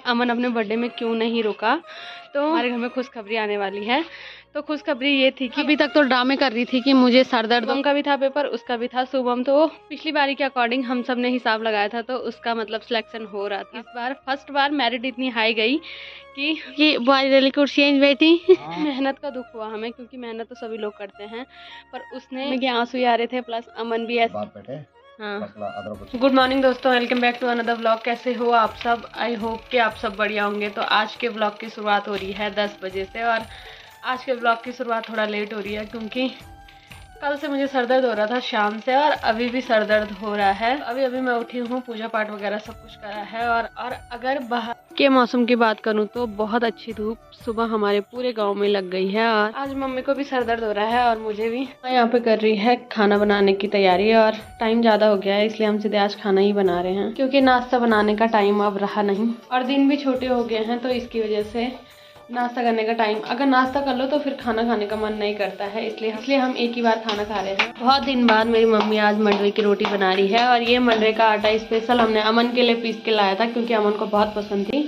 अमन अपने बर्थडे में क्यों नहीं रुका। तो हमारे घर में खुशखबरी आने वाली है। तो खुशखबरी ये थी कि अभी तक तो ड्रामे कर रही थी कि मुझे सर दर्द, का भी था पेपर, उसका भी था। शुभम तो पिछली बारी के अकॉर्डिंग हम सब ने हिसाब लगाया था तो उसका मतलब सिलेक्शन हो रहा था। इस बार फर्स्ट बार मेरिट इतनी हाई गई कि वाली कुर्सी बैठी। मेहनत का दुख हुआ हमें, क्योंकि मेहनत तो सभी लोग करते हैं, पर उसने के आंसू आ रहे थे, प्लस अमन भी ऐसे। हाँ, गुड मॉर्निंग दोस्तों, welcome back to another vlog. कैसे हो आप सब? आई होप कि आप सब बढ़िया होंगे। तो आज के व्लॉग की शुरुआत हो रही है 10 बजे से, और आज के व्लॉग की शुरुआत थोड़ा लेट हो रही है क्योंकि कल से मुझे सर दर्द हो रहा था शाम से, और अभी भी सर दर्द हो रहा है। अभी मैं उठी हूँ, पूजा पाठ वगैरह सब कुछ करा है। और अगर बाहर के मौसम की बात करूँ तो बहुत अच्छी धूप सुबह हमारे पूरे गांव में लग गई है। और आज मम्मी को भी सर दर्द हो रहा है और मुझे भी। यहाँ पे कर रही है खाना बनाने की तैयारी, और टाइम ज़्यादा हो गया है इसलिए हम सीधे आज खाना ही बना रहे हैं, क्योंकि नाश्ता बनाने का टाइम अब रहा नहीं और दिन भी छोटे हो गए हैं, तो इसकी वजह से नाश्ता करने का टाइम, अगर नाश्ता कर लो तो फिर खाना खाने का मन नहीं करता है, इसलिए हम एक ही बार खाना खा रहे हैं। बहुत दिन बाद मेरी मम्मी आज मंडवे की रोटी बना रही है, और ये मंडवे का आटा स्पेशल हमने अमन के लिए पीस के लाया था क्योंकि अमन को बहुत पसंद थी,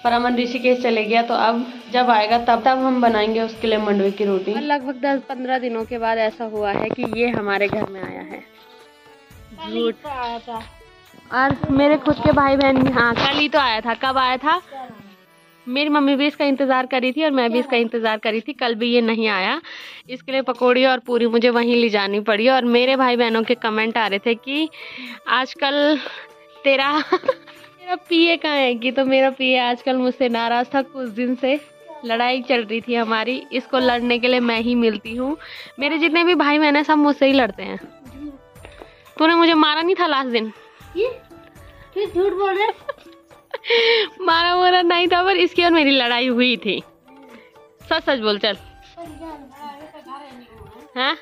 पर अमन ऋषिकेश चले गया, तो अब जब आएगा तब हम बनाएंगे उसके लिए मंडवे की रोटी। लगभग 10-15 दिनों के बाद ऐसा हुआ है कि ये हमारे घर में आया है। झूठ। और मेरे खुद के भाई बहन, हाँ कल ही तो आया था। कब आया था? मेरी मम्मी भी इसका इंतज़ार करी थी और मैं भी इसका इंतज़ार करी थी। कल भी ये नहीं आया, इसके लिए पकौड़ी और पूरी मुझे वहीं ले जानी पड़ी। और मेरे भाई बहनों के कमेंट आ रहे थे कि आजकल तेरा पिए कहाँ है कि, तो मेरा पिए आजकल मुझसे नाराज़ था। कुछ दिन से लड़ाई चल रही थी हमारी, इसको लड़ने के लिए मैं ही मिलती हूँ। मेरे जितने भी भाई बहन हैं सब मुझसे ही लड़ते हैं। तूने मुझे मारा नहीं था लास्ट दिन? झूठ बोल रहे। मारा वारा नहीं था, पर इसकी और मेरी लड़ाई हुई थी। सच सच बोल चल। हाँ,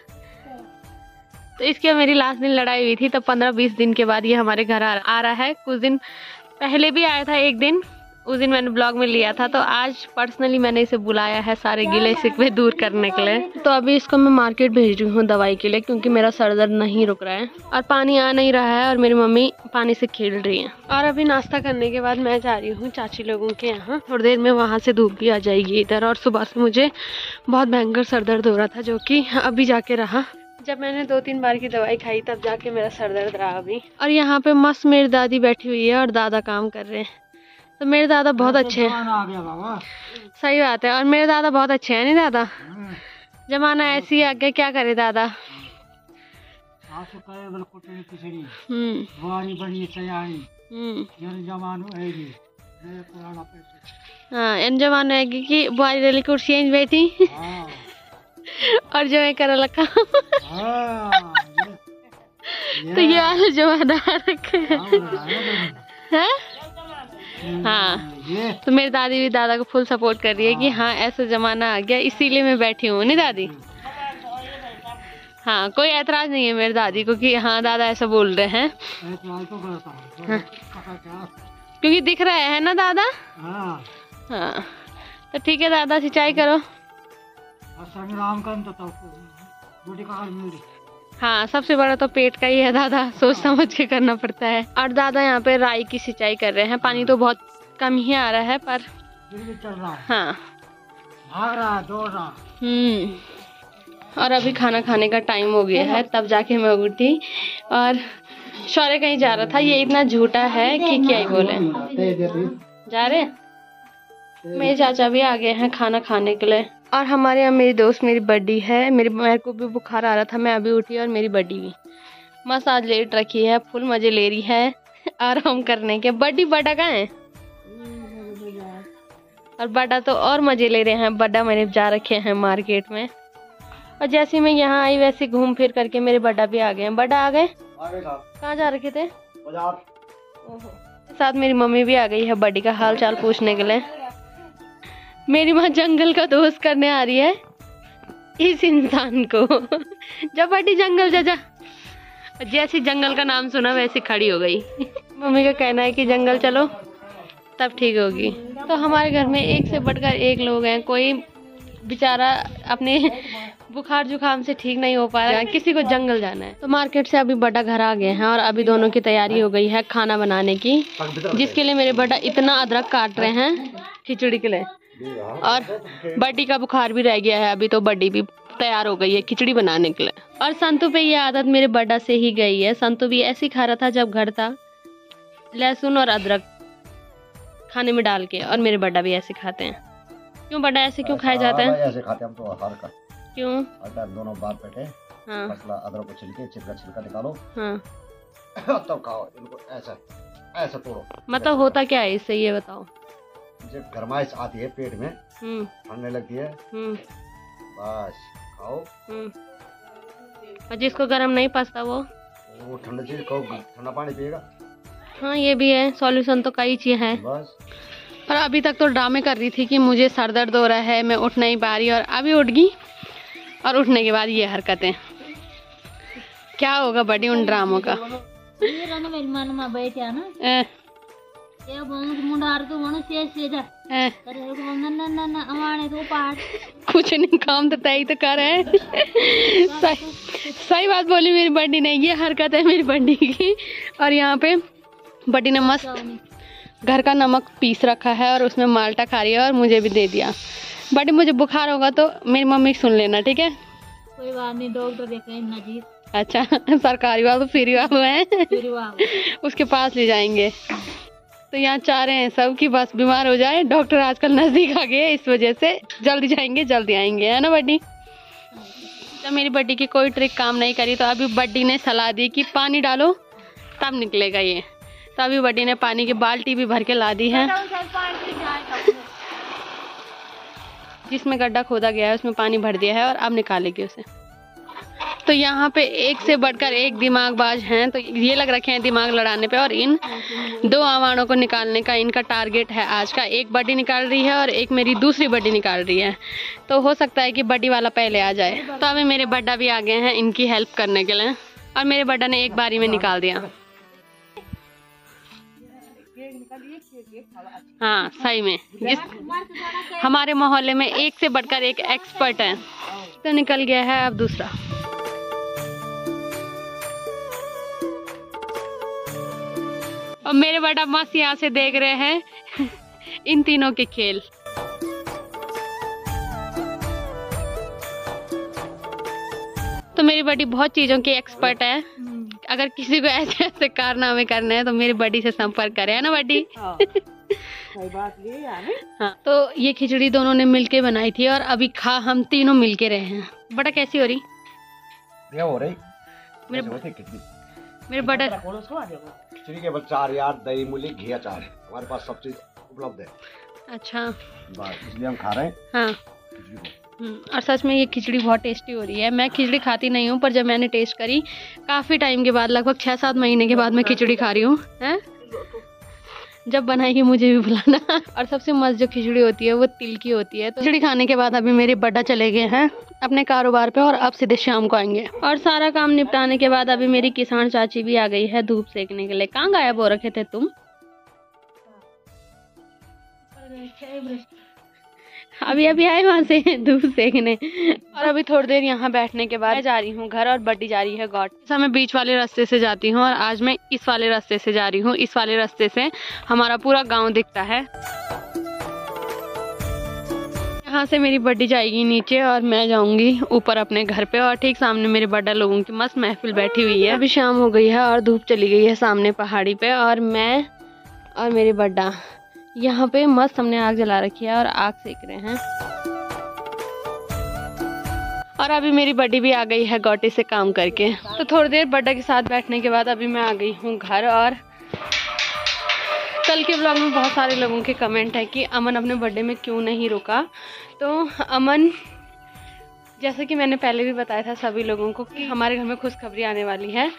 तो इसकी और मेरी लास्ट दिन लड़ाई हुई थी, तब 15-20 दिन के बाद ये हमारे घर आ रहा है। कुछ दिन पहले भी आया था एक दिन, उस दिन मैंने ब्लॉग में लिया था। तो आज पर्सनली मैंने इसे बुलाया है सारे गिले शिकवे दूर करने के लिए। तो अभी इसको मैं मार्केट भेज रही हूँ दवाई के लिए, क्योंकि मेरा सर दर्द नहीं रुक रहा है और पानी आ नहीं रहा है, और मेरी मम्मी पानी से खेल रही है। और अभी नाश्ता करने के बाद मैं जा रही हूँ चाची लोगों के यहाँ। थोड़ी देर में वहाँ से धूप भी आ जाएगी इधर। और सुबह से मुझे बहुत भयंकर सर दर्द हो रहा था, जो कि अभी जाके रहा। जब मैंने 2-3 बार की दवाई खाई तब जाके मेरा सर दर्द रहा अभी। और यहाँ पे मस्त मेरी दादी बैठी हुई है और दादा काम कर रहे हैं। तो मेरे दादा बहुत अच्छे हैं। सही बात है, और मेरे दादा बहुत अच्छे हैं। नहीं दादा, जमाना ऐसी ही आ गया, क्या करे दादा। हाँ, इन जमाना है कि बुआरी वाली कुर्सी बैठी और जो है कर लखा। तो ये वाला जमाना रखे है। हाँ, तो मेरी दादी भी दादा को फुल सपोर्ट कर रही है कि हाँ ऐसा जमाना आ गया, इसीलिए मैं बैठी हूँ। नहीं दादी? हाँ, कोई ऐतराज नहीं है मेरी दादी को कि हाँ दादा ऐसा बोल रहे हैं। हाँ, क्योंकि दिख रहा है ना दादा। हाँ, तो ठीक है दादा, सिंचाई करो। हाँ, सबसे बड़ा तो पेट का ही है दादा, सोच समझ के करना पड़ता है। और दादा यहाँ पे राई की सिंचाई कर रहे हैं। पानी तो बहुत कम ही आ रहा है, पर चल रहा है। हाँ, भाग रहा, दौड़ रहा। और अभी खाना खाने का टाइम हो गया है, तब जाके मैं उठी। और शौर्य कहीं जा रहा था, ये इतना झूठा है कि क्या ही बोले। जा रहे मेरे चाचा भी आ गए हैं खाना खाने के लिए। और हमारे यहाँ मेरी दोस्त मेरी बर्थडे है। मेरे को भी बुखार आ रहा था, मैं अभी उठी, और मेरी बर्थडे भी मस्त आज लेट रखी है, फुल मजे ले रही है आराम करने के। बड्डा कहाँ है? और बड्डा तो और मजे ले रहे हैं। बड्डा मैंने जा रखे हैं मार्केट में, और जैसे मैं यहाँ आई वैसे घूम फिर करके मेरे बड्डा भी आ गए हैं। बड्डा आ गए? कहाँ जा रखे थे? बाजार। साथ मेरी मम्मी भी आ गई है बड्डी का हाल चाल पूछने के लिए। मेरी माँ जंगल का दोस्त करने आ रही है इस इंसान को। जब बड्डी जंगल जा। जैसे जंगल का नाम सुना वैसे खड़ी हो गई। मम्मी का कहना है कि जंगल चलो तब ठीक होगी। तो हमारे घर में एक से बढ़कर एक लोग हैं। कोई बेचारा अपने बुखार जुकाम से ठीक नहीं हो पा रहा है, किसी को जंगल जाना है। तो मार्केट से अभी बड़ा घर आ गए हैं और अभी दोनों की तैयारी हो गई है खाना बनाने की, जिसके लिए मेरे बड़ा इतना अदरक काट रहे हैं खिचड़ी के लिए। और बड्डी का बुखार भी रह गया है अभी, तो बड्डी भी तैयार हो गई है खिचड़ी बनाने के लिए। और संतू पे ये आदत मेरे बड़ा से ही गई है। संतू भी ऐसे ही खा रहा था जब घर था, लहसुन और अदरक खाने में डाल के, और मेरे बड़ा भी ऐसे खाते हैं। क्यों बड़ा ऐसे क्यों खाए जाते हैं? ऐसे खाते हम तो हर का। क्यों? दोनों बार पेटे। हाँ। मसला अदरक को छिलके छिलका निकालो। हाँ। तब खाओ इनको, ऐसा ऐसा तोड़ो। मतलब होता क्या है इससे, ये बताओ। जब गरमाइश आती है पेट में, ठंडने लगती है, बस खाओ। और जिसको गरम नहीं पसता वो ठंडा चीज खाओ, ठंडा पानी पिएगा। हाँ ये भी है, सॉल्यूशन तो कई चीज है। बस। पर अभी तक तो ड्रामे कर रही थी कि मुझे सर दर्द हो रहा है, मैं उठ नहीं पा रही, और अभी उठ गई। और उठने के बाद ये हरकतें, क्या होगा बड़ी उन ड्रामों का। कुछ नहीं, काम तो तय तो कर रहे हैं। सही बात बोली मेरी बड्डी ने, ये हरकत है मेरी बड्डी की। और यहाँ पे बड्डी ने मस्त घर का नमक पीस रखा है और उसमें माल्टा खा रही है और मुझे भी दे दिया। बड्डी मुझे बुखार होगा तो मेरी मम्मी सुन लेना, ठीक है? कोई बात नहीं, डॉक्टर देखेंगे जी। अच्छा, सरकारी बाबू फ्री बाबू है, उसके पास ले जाएंगे। तो यहाँ चाह रहे हैं सब कि बस बीमार हो जाए, डॉक्टर आजकल नजदीक आ गए, इस वजह से जल्दी जाएंगे जल्दी आएंगे, है ना बड्डी? तो मेरी बड्डी की कोई ट्रिक काम नहीं करी, तो अभी बड्डी ने सलाह दी कि पानी डालो तब निकलेगा ये। तो अभी बड्डी ने पानी की बाल्टी भी भर के ला दी है, जिसमें गड्ढा खोदा गया है उसमें पानी भर दिया है और अब निकालेगी उसे। तो यहाँ पे एक से बढ़कर एक दिमागबाज हैं, तो ये लग रखे हैं दिमाग लड़ाने पे। और इन दो आवाणों को निकालने का इनका टारगेट है आज का। एक बड्डी निकाल रही है और एक मेरी दूसरी बड्डी निकाल रही है, तो हो सकता है कि बड्डी वाला पहले आ जाए। तो अभी मेरे बड्डा भी आ गए हैं इनकी हेल्प करने के लिए, और मेरे बड्डा ने एक बारी में निकाल दिया। हाँ सही में, इस हमारे मोहल्ले में एक से बढ़कर एक एक्सपर्ट है। तो निकल गया है अब दूसरा। और मेरे बड़ा मस्त यहाँ से देख रहे हैं इन तीनों के खेल। तो मेरी बड़ी बहुत चीजों की एक्सपर्ट है। अगर किसी को ऐसे ऐसे कारनामे करने हैं तो मेरी बड़ी से संपर्क करे, है ना बड़ी? सही बात है। हाँ, तो ये खिचड़ी दोनों ने मिलके बनाई थी और अभी खा हम तीनों मिलके रहे हैं। बड़ा कैसी हो रही? क्या हो रही? मेरे बड़ा खिचड़ी के बस 4 यार, दही मूली घी अचार, हमारे पास सब चीज उपलब्ध है। अच्छा, इसलिए हम खा रहे हैं। हाँ। और सच में ये खिचड़ी बहुत टेस्टी हो रही है। मैं खिचड़ी खाती नहीं हूँ, पर जब मैंने टेस्ट करी काफ़ी टाइम के बाद, लगभग 6-7 महीने के बाद मैं खिचड़ी खा रही हूँ। हैं? जब बनाएगी मुझे भी बुलाना। और सबसे मस्त जो खिचड़ी होती है वो तिल की होती है। तो खिचड़ी खाने के बाद अभी मेरे बड्डा चले गए हैं अपने कारोबार पे और अब सीधे शाम को आएंगे। और सारा काम निपटाने के बाद अभी मेरी किसान चाची भी आ गई है धूप सेकने के लिए। कहाँ गायब हो रखे थे तुम? अभी आए वहाँ से धूप सेकने। और अभी थोड़ी देर यहाँ बैठने के बाद मैं जा रही हूँ घर और बड्डी जा रही है गॉड। मैं बीच वाले रास्ते से जाती हूँ और आज मैं इस वाले रास्ते से जा रही हूँ। इस वाले रास्ते से हमारा पूरा गांव दिखता है। यहाँ से मेरी बड्डी जाएगी नीचे और मैं जाऊंगी ऊपर अपने घर पे। और ठीक सामने मेरे बड्डा लोगों की मस्त महफिल बैठी हुई है। अभी शाम हो गई है और धूप चली गई है सामने पहाड़ी पे, और मैं और मेरे बड्डा यहाँ पे मस्त हमने आग जला रखी है और आग सेक रहे हैं। और अभी मेरी बड्डी भी आ गई है गोटी से काम करके। तो थोड़ी देर बड्डा के साथ बैठने के बाद अभी मैं आ गई हूँ घर। और कल के ब्लॉग में बहुत सारे लोगों के कमेंट है कि अमन अपने बर्थडे में क्यों नहीं रुका। तो अमन, जैसे कि मैंने पहले भी बताया था सभी लोगों को कि हमारे घर में खुशखबरी आने वाली है।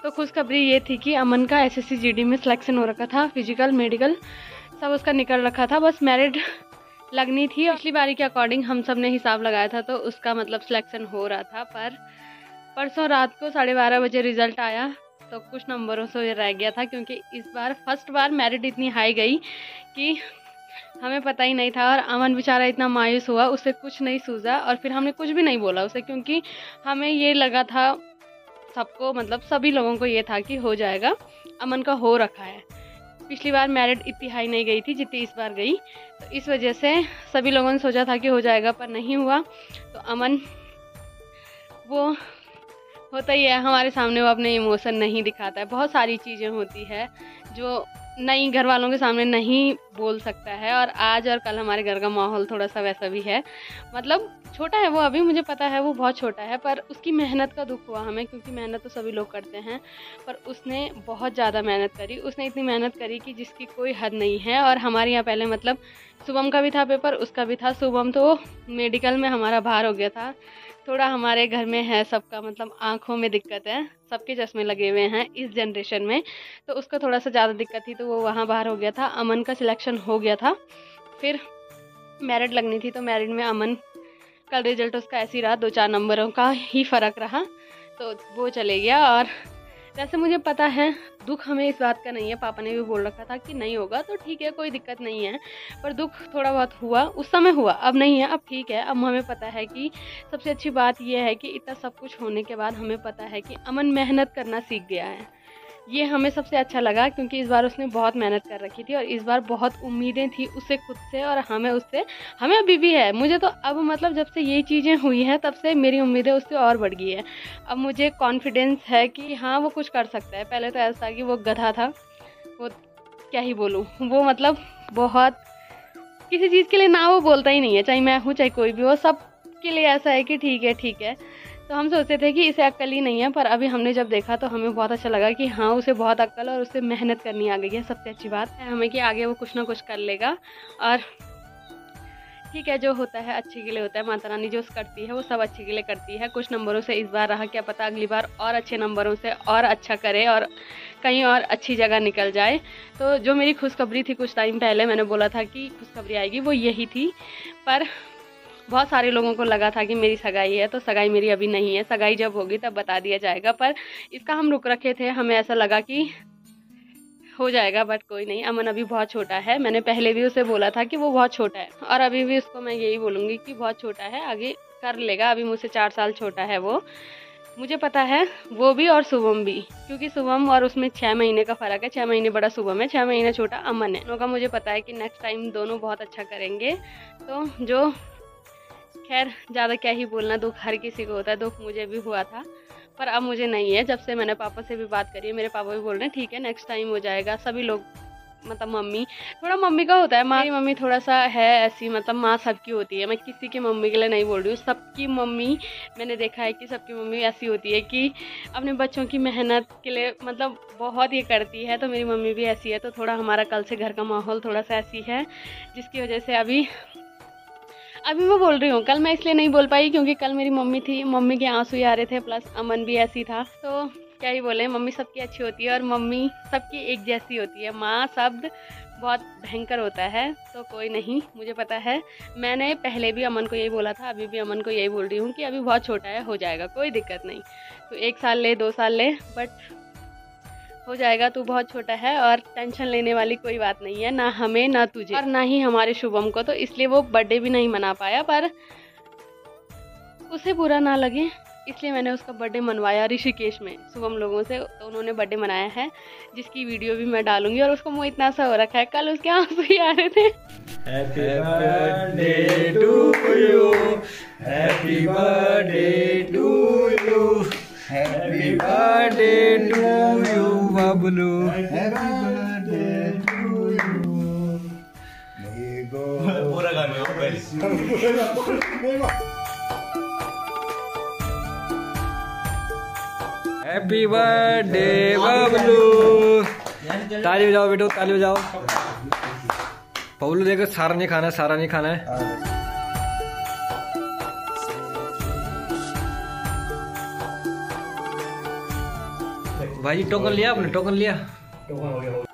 तो खुशखबरी ये थी कि अमन का SSC GD में सिलेक्शन हो रखा था, फिजिकल मेडिकल सब उसका निकल रखा था, बस मैरिड लगनी थी। पिछली बारी के अकॉर्डिंग हम सब ने हिसाब लगाया था तो उसका मतलब सिलेक्शन हो रहा था। पर परसों रात को 12:30 बजे रिजल्ट आया तो कुछ नंबरों से रह गया था, क्योंकि इस बार फर्स्ट बार मेरिट इतनी हाई गई कि हमें पता ही नहीं था और अमन बेचारा इतना मायूस हुआ, उसे कुछ नहीं सूझा और फिर हमने कुछ भी नहीं बोला उसे, क्योंकि हमें ये लगा था सबको, मतलब सभी लोगों को ये था कि हो जाएगा, अमन का हो रखा है। पिछली बार मेरिट इतनी हाई नहीं गई थी जितनी इस बार गई, तो इस वजह से सभी लोगों ने सोचा था कि हो जाएगा, पर नहीं हुआ। तो अमन वो होता ही है हमारे सामने, वो अपने इमोशन नहीं दिखाता है। बहुत सारी चीज़ें होती है जो नहीं घर वालों के सामने नहीं बोल सकता है, और आज और कल हमारे घर का माहौल थोड़ा सा वैसा भी है। मतलब छोटा है वो अभी, मुझे पता है वो बहुत छोटा है, पर उसकी मेहनत का दुख हुआ हमें, क्योंकि मेहनत तो सभी लोग करते हैं, पर उसने बहुत ज़्यादा मेहनत करी। उसने इतनी मेहनत करी कि जिसकी कोई हद नहीं है। और हमारे यहाँ पहले मतलब शुभम का भी था पेपर, उसका भी था। शुभम तो मेडिकल में हमारा बाहर हो गया था। थोड़ा हमारे घर में है सबका, मतलब आँखों में दिक्कत है, सबके चश्मे लगे हुए हैं इस जनरेशन में, तो उसका थोड़ा सा ज़्यादा दिक्कत थी, तो वो वहाँ बाहर हो गया था। अमन का सिलेक्शन हो गया था, फिर मेरिट लगनी थी, तो मेरिट में अमन कल रिजल्ट उसका ऐसे ही रहा, 2-4 नंबरों का ही फ़र्क रहा, तो वो चले गया। और वैसे मुझे पता है दुख हमें इस बात का नहीं है, पापा ने भी बोल रखा था कि नहीं होगा तो ठीक है, कोई दिक्कत नहीं है, पर दुख थोड़ा बहुत हुआ, उस समय हुआ, अब नहीं है, अब ठीक है। अब हमें पता है कि सबसे अच्छी बात यह है कि इतना सब कुछ होने के बाद हमें पता है कि अमन मेहनत करना सीख गया है। ये हमें सबसे अच्छा लगा, क्योंकि इस बार उसने बहुत मेहनत कर रखी थी और इस बार बहुत उम्मीदें थी उसे खुद से और हमें उससे। हमें अभी भी है, मुझे तो अब मतलब जब से ये चीज़ें हुई हैं तब से मेरी उम्मीदें उससे और बढ़ गई है। अब मुझे कॉन्फिडेंस है कि हाँ वो कुछ कर सकता है। पहले तो ऐसा था कि वो गधा था, वो क्या ही बोलूँ, वो मतलब बहुत किसी चीज़ के लिए ना वो बोलता ही नहीं है, चाहे मैं हूँ चाहे कोई भी हो, सब के लिए ऐसा है कि ठीक है ठीक है। तो हम सोचते थे कि इसे अक्ल ही नहीं है, पर अभी हमने जब देखा तो हमें बहुत अच्छा लगा कि हाँ उसे बहुत अक्ल और उसे मेहनत करनी आ गई है। सबसे अच्छी बात है हमें कि आगे वो कुछ ना कुछ कर लेगा, और ठीक है जो होता है अच्छे के लिए होता है। माता रानी जो करती है वो सब अच्छे के लिए करती है। कुछ नंबरों से इस बार रहा, क्या पता अगली बार और अच्छे नंबरों से और अच्छा करे और कहीं और अच्छी जगह निकल जाए। तो जो मेरी खुशखबरी थी कुछ टाइम पहले, मैंने बोला था कि खुशखबरी आएगी, वो यही थी। पर बहुत सारे लोगों को लगा था कि मेरी सगाई है, तो सगाई मेरी अभी नहीं है, सगाई जब होगी तब बता दिया जाएगा। पर इसका हम रुक रखे थे, हमें ऐसा लगा कि हो जाएगा, बट कोई नहीं। अमन अभी बहुत छोटा है, मैंने पहले भी उसे बोला था कि वो बहुत छोटा है, और अभी भी उसको मैं यही बोलूँगी कि बहुत छोटा है, आगे कर लेगा। अभी मुझसे 4 साल छोटा है वो, मुझे पता है, वो भी और शुभम भी, क्योंकि शुभम और उसमें 6 महीने का फ़र्क है। 6 महीने बड़ा शुभम है, 6 महीने छोटा अमन है। दोनों का मुझे पता है कि नेक्स्ट टाइम दोनों बहुत अच्छा करेंगे। तो जो खैर ज़्यादा क्या ही बोलना, दुख हर किसी को होता है, दुख मुझे भी हुआ था, पर अब मुझे नहीं है। जब से मैंने पापा से भी बात करी है, मेरे पापा भी बोल रहे हैं ठीक है नेक्स्ट टाइम हो जाएगा। सभी लोग, मतलब मम्मी, थोड़ा मम्मी का होता है, मेरी मम्मी थोड़ा सा है ऐसी, मतलब माँ सबकी होती है, मैं किसी की मम्मी के लिए नहीं बोल रही हूँ, सबकी मम्मी मैंने देखा है कि सबकी मम्मी ऐसी होती है कि अपने बच्चों की मेहनत के लिए मतलब बहुत ये करती है। तो मेरी मम्मी भी ऐसी है। तो थोड़ा हमारा कल से घर का माहौल थोड़ा सा ऐसी है, जिसकी वजह से अभी मैं बोल रही हूँ। कल मैं इसलिए नहीं बोल पाई क्योंकि कल मेरी मम्मी थी, मम्मी के आंसू ही आ रहे थे, प्लस अमन भी ऐसी था। तो क्या ही बोले, मम्मी सबकी अच्छी होती है और मम्मी सबकी एक जैसी होती है। माँ शब्द बहुत भयंकर होता है, तो कोई नहीं, मुझे पता है। मैंने पहले भी अमन को यही बोला था, अभी भी अमन को यही बोल रही हूँ कि अभी बहुत छोटा है, हो जाएगा, कोई दिक्कत नहीं। तो 1 साल ले 2 साल ले, बट हो जाएगा। तू बहुत छोटा है और टेंशन लेने वाली कोई बात नहीं है, ना हमें ना तुझे और ना ही हमारे शुभम को। तो इसलिए वो बर्थडे भी नहीं मना पाया, पर उसे बुरा ना लगे इसलिए मैंने उसका बर्थडे मनवाया ऋषिकेश में शुभम लोगों से। तो उन्होंने बर्थडे मनाया है, जिसकी वीडियो भी मैं डालूंगी। और उसको मुँह इतना सा हो रखा है, कल उसके आंसू ही आ रहे थे। Happy birthday to you, happy birthday to you, happy birthday to you Bablu, happy birthday to you. पूरा गाना हैप्पी बर्थडे बबलू। ताली बजाओ बेटो, ताली बजाओ। बबलू देखो, सारा नहीं खाना है, सारा नहीं खाना है। भाई टोकन लिया आपने? टोकन लिया? टोकन हो गया।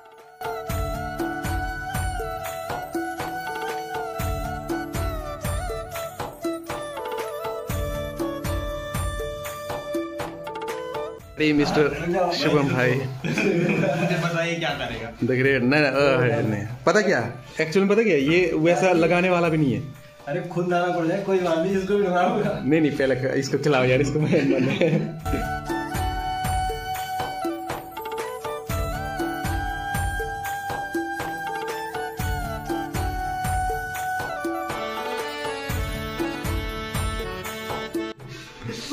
मिस्टर शुभम भाई मुझे बताइए क्या करेगा। देख रहे नहीं पता क्या एक्चुअली पता क्या ये वैसा लगाने वाला भी नहीं है। अरे खुद लाना पड़ जाए कोई बात नहीं, इसको भी लगाऊंगा। नहीं पहले इसको खिलाओ यार, इसको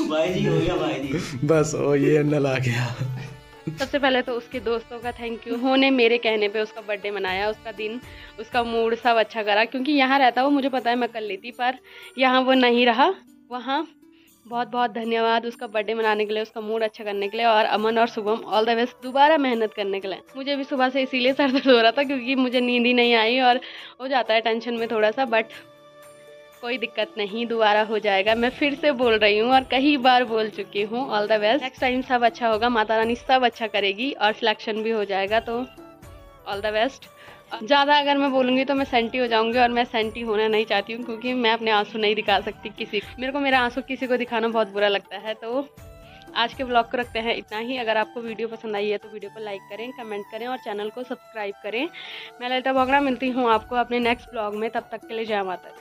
भाई जी हो गया भाई जी। बस ओ ये नल आ गया। सबसे पहले तो उसके दोस्तों का थैंक यू, उन्होंने मेरे कहने पे उसका बर्थडे मनाया, उसका दिन, उसका मूड सब अच्छा करा। क्योंकि यहाँ रहता वो मुझे पता है मैं कर लेती, पर यहाँ वो नहीं रहा। वहाँ बहुत बहुत धन्यवाद उसका बर्थडे मनाने के लिए, उसका मूड अच्छा करने के लिए। और अमन और शुभम ऑल द बेस्ट दोबारा मेहनत करने के लिए। मुझे भी सुबह से इसीलिए सर दर्द हो रहा था क्योंकि मुझे नींद ही नहीं आई और हो जाता है टेंशन में थोड़ा सा, बट कोई दिक्कत नहीं, दोबारा हो जाएगा। मैं फिर से बोल रही हूँ और कई बार बोल चुकी हूँ, all the best. Next time सब अच्छा होगा, माता रानी सब अच्छा करेगी और सिलेक्शन भी हो जाएगा, तो ऑल द बेस्ट। ज़्यादा अगर मैं बोलूँगी तो मैं सेंटी हो जाऊँगी और मैं सेंटी होना नहीं चाहती हूँ क्योंकि मैं अपने आंसू नहीं दिखा सकती किसी को। मेरे को मेरा आंसू किसी को दिखाना बहुत बुरा लगता है। तो आज के ब्लॉग को रखते हैं इतना ही। अगर आपको वीडियो पसंद आई है तो वीडियो को लाइक करें, कमेंट करें और चैनल को सब्सक्राइब करें। मैं ललिता बोगड़ा मिलती हूँ आपको अपने नेक्स्ट ब्लॉग में, तब तक के लिए जय माता दी।